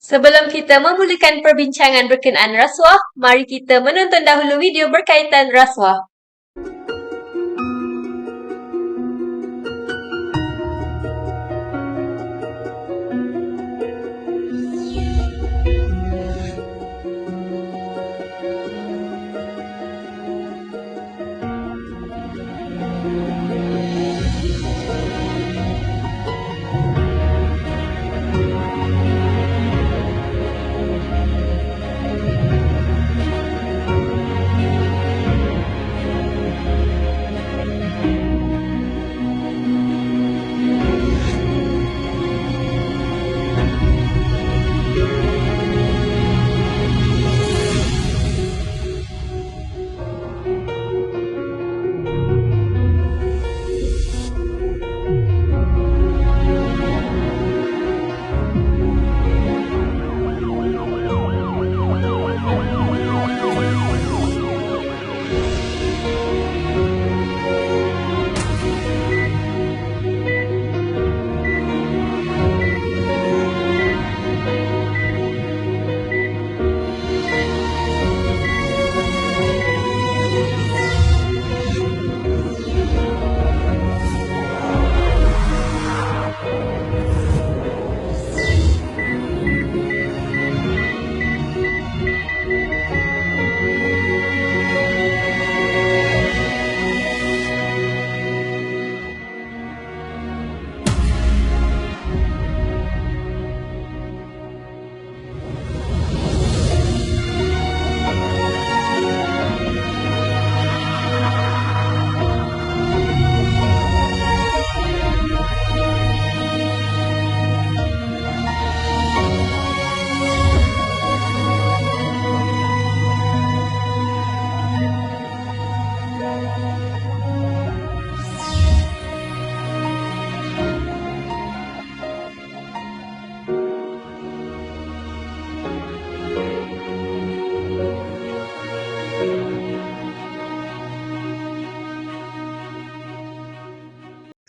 Sebelum kita memulakan perbincangan berkenaan rasuah, mari kita menonton dahulu video berkaitan rasuah.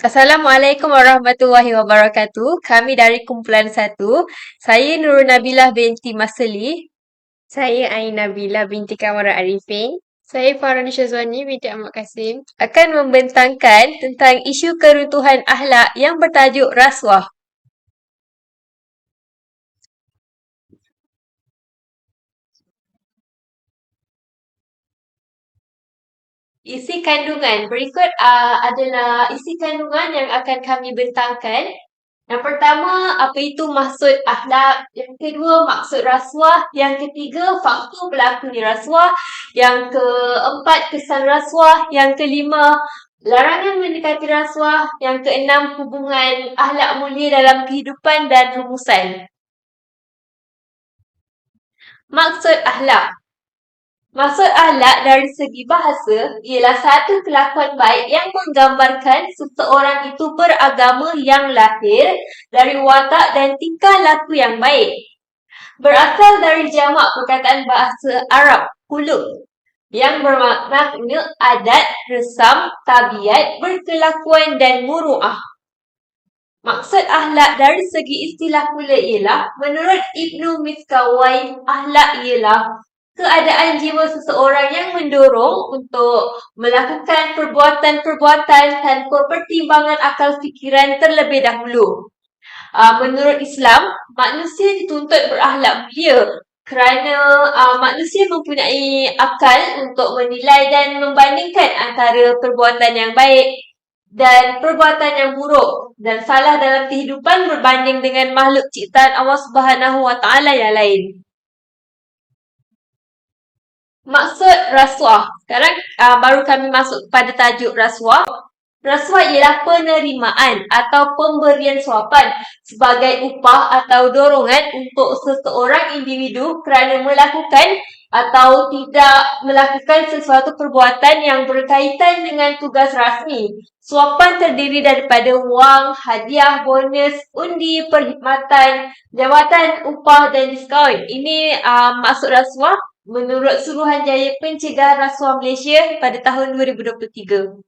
Assalamualaikum warahmatullahi wabarakatuh. Kami dari kumpulan 1. Saya Nurul Nabilah binti Masli. Saya Ain Nabila binti Kamara Arifin. Saya Farhan Syazwani binti Ahmad Kasim. Akan membentangkan tentang isu keruntuhan akhlak yang bertajuk rasuah. Isi kandungan berikut adalah isi kandungan yang akan kami bentangkan. Yang pertama, apa itu maksud akhlak. Yang kedua, maksud rasuah. Yang ketiga, faktor berlakunya rasuah. Yang keempat, kesan rasuah. Yang kelima, larangan mendekati rasuah. Yang keenam, hubungan akhlak mulia dalam kehidupan dan rumusan. Maksud akhlak. Maksud akhlak dari segi bahasa ialah satu kelakuan baik yang menggambarkan seseorang itu beragama yang lahir dari watak dan tingkah laku yang baik. Berasal dari jamak perkataan bahasa Arab, khuluq, yang bermakna adat, resam, tabiat, berkelakuan dan muru'ah. Maksud akhlak dari segi istilah pula ialah, menurut Ibnu Miskawai, akhlak ialah keadaan jiwa seseorang yang mendorong untuk melakukan perbuatan-perbuatan tanpa pertimbangan akal fikiran terlebih dahulu. Menurut Islam, manusia dituntut berakhlak mulia kerana manusia mempunyai akal untuk menilai dan membandingkan antara perbuatan yang baik dan perbuatan yang buruk dan salah dalam kehidupan berbanding dengan makhluk ciptaan Allah Subhanahu Wa Taala yang lain. Maksud rasuah. Sekarang baru kami masuk kepada tajuk rasuah. Rasuah ialah penerimaan atau pemberian suapan sebagai upah atau dorongan untuk seseorang individu kerana melakukan atau tidak melakukan sesuatu perbuatan yang berkaitan dengan tugas rasmi. Suapan terdiri daripada wang, hadiah, bonus, undi, perkhidmatan, jawatan, upah dan diskaun. Ini maksud rasuah menurut Suruhanjaya Pencegahan Rasuah Malaysia pada tahun 2023.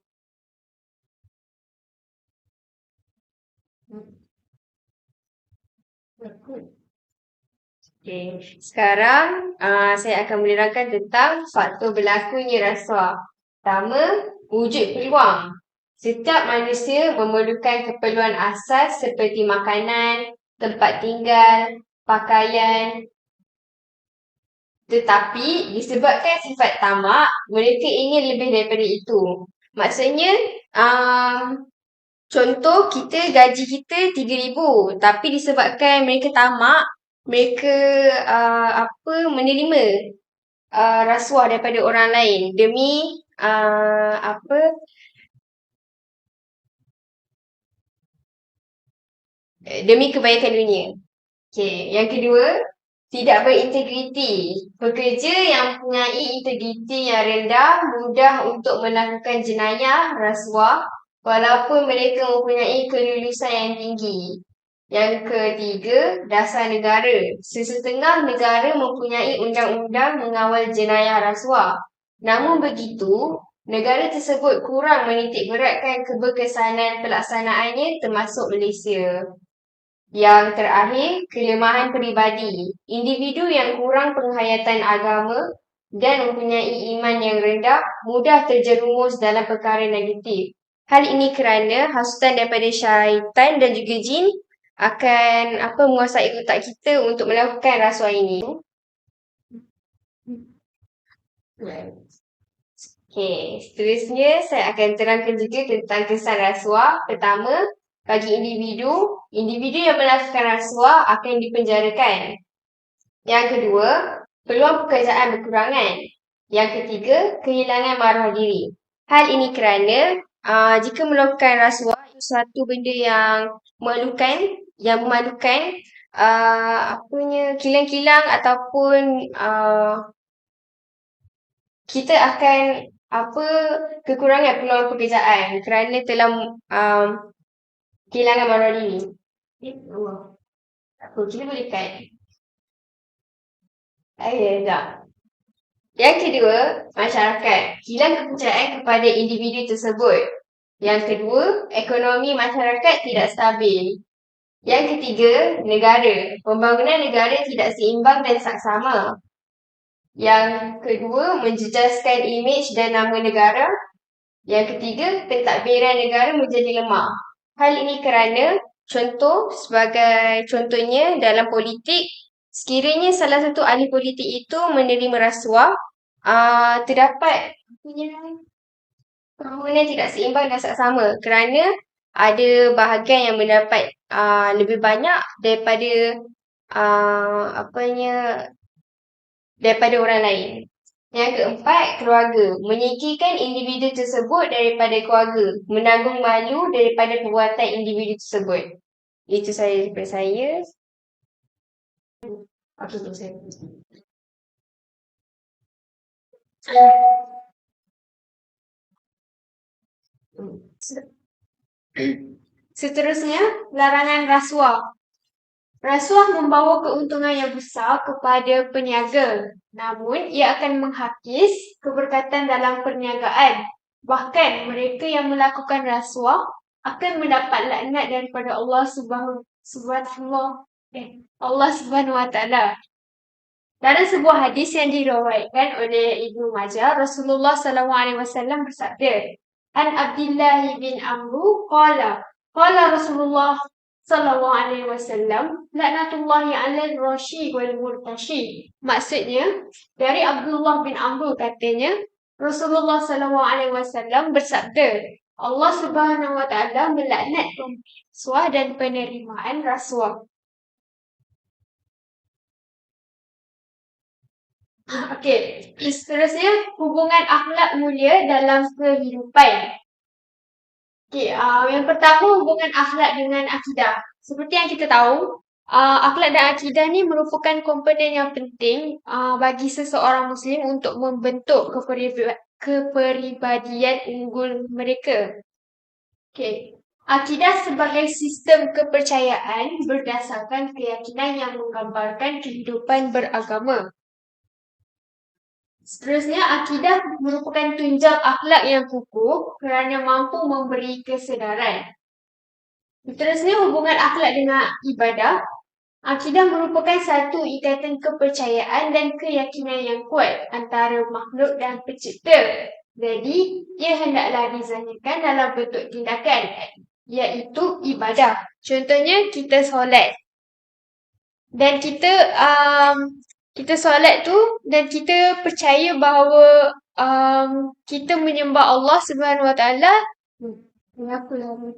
Okay. Sekarang saya akan menerangkan tentang faktor berlakunya rasuah. Pertama, wujud peluang. Setiap manusia memerlukan keperluan asas seperti makanan, tempat tinggal, pakaian. Tetapi disebabkan sifat tamak, mereka ingin lebih daripada itu. Maksudnya, contoh gaji kita 3,000, tapi disebabkan mereka tamak, mereka menerima rasuah daripada orang lain demi kebaikan dunia. Okay. Yang kedua, tidak berintegriti. Pekerja yang mempunyai integriti yang rendah mudah untuk melakukan jenayah, rasuah, walaupun mereka mempunyai kelulusan yang tinggi. Yang ketiga, dasar negara. Sesetengah negara mempunyai undang-undang mengawal jenayah rasuah. Namun begitu, negara tersebut kurang menitik beratkan keberkesanan pelaksanaannya termasuk Malaysia. Yang terakhir, kelemahan peribadi. Individu yang kurang penghayatan agama dan mempunyai iman yang rendah mudah terjerumus dalam perkara negatif. Hal ini kerana hasutan daripada syaitan dan juga jin akan menguasai otak kita untuk melakukan rasuah ini. Okay, seterusnya saya akan terangkan juga tentang kesan rasuah. Pertama, bagi individu yang melakukan rasuah akan dipenjarakan. Yang kedua, peluang pekerjaan berkurangan. Yang ketiga, kehilangan maruah diri. Hal ini kerana jika melakukan rasuah itu suatu benda yang memalukan, kilang-kilang ataupun kita akan kekurangan peluang pekerjaan kerana telah kehilangan maruah diri. Kita boleh cut. Tak. Yang kedua, masyarakat. Hilang kepercayaan kepada individu tersebut. Yang kedua, ekonomi masyarakat tidak stabil. Yang ketiga, negara. Pembangunan negara tidak seimbang dan saksama. Yang kedua, menjejaskan imej dan nama negara. Yang ketiga, pentadbiran negara menjadi lemah. Hal ini kerana sebagai contohnya dalam politik, sekiranya salah satu ahli politik itu menerima rasuah, terdapat pembangunan tidak seimbang dan saksama kerana ada bahagian yang mendapat lebih banyak daripada daripada orang lain. Yang keempat, keluarga. Menyingkirkan individu tersebut daripada keluarga. Menanggung malu daripada perbuatan individu tersebut. Itu saja daripada saya. Okey, saya. Seterusnya, larangan rasuah. Rasuah membawa keuntungan yang besar kepada peniaga. Namun, ia akan menghakis keberkatan dalam perniagaan. Bahkan, mereka yang melakukan rasuah akan mendapat laknat daripada Allah Subhanahu wa Ta'ala. Dalam sebuah hadis yang diriwayatkan oleh Ibnu Majah, Rasulullah SAW bersabda, An Abdullah bin Amru qala Rasulullah SAW, laknatullahi 'alal rashi wal murtashi. Maksudnya, dari Abdullah bin Amru katanya, Rasulullah SAW bersabda, Allah Subhanahu wa Ta'ala melaknat rasuah dan penerimaan rasuah. Okey, seterusnya hubungan akhlak mulia dalam kehidupan. Okey, yang pertama hubungan akhlak dengan akidah. Seperti yang kita tahu, akhlak dan akidah ni merupakan komponen yang penting bagi seseorang Muslim untuk membentuk kepribadian unggul mereka. Okey, akidah sebagai sistem kepercayaan berdasarkan keyakinan yang menggambarkan kehidupan beragama. Seterusnya, akidah merupakan tunjang akhlak yang kukuh kerana mampu memberi kesedaran. Seterusnya, hubungan akhlak dengan ibadah. Akidah merupakan satu ikatan kepercayaan dan keyakinan yang kuat antara makhluk dan pencipta. Jadi, ia hendaklah dizahirkan dalam bentuk tindakan, iaitu ibadah. Contohnya, kita solat. Dan kita solat tu dan kita percaya bahawa kita menyembah Allah Subhanahu Wa Taala. Kenapa lama?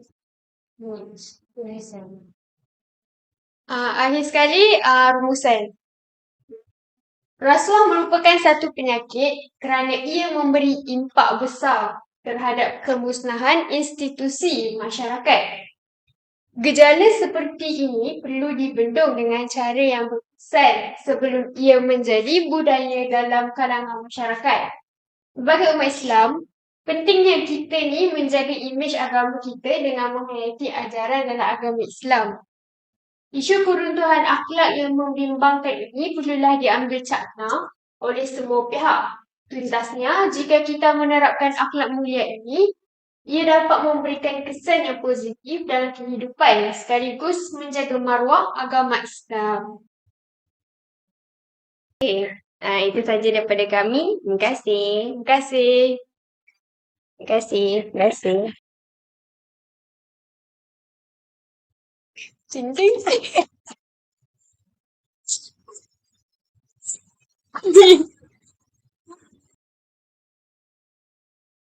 Akhir sekali, rumusan. Rasuah merupakan satu penyakit kerana ia memberi impak besar terhadap kemusnahan institusi masyarakat. Gejala seperti ini perlu dibendung dengan cara yang berkesan sebelum ia menjadi budaya dalam kalangan masyarakat. Sebagai umat Islam, pentingnya kita ni menjaga imej agama kita dengan menghayati ajaran dalam agama Islam. Isu keruntuhan akhlak yang membimbangkan ini perlulah diambil cakna oleh semua pihak. Tuntasnya, jika kita menerapkan akhlak mulia ini, ia dapat memberikan kesan yang positif dalam kehidupan sekaligus menjaga maruah agama Islam. Itu saja daripada kami. Terima kasih. Terima kasih. Terima kasih. Terima kasih. Cincin.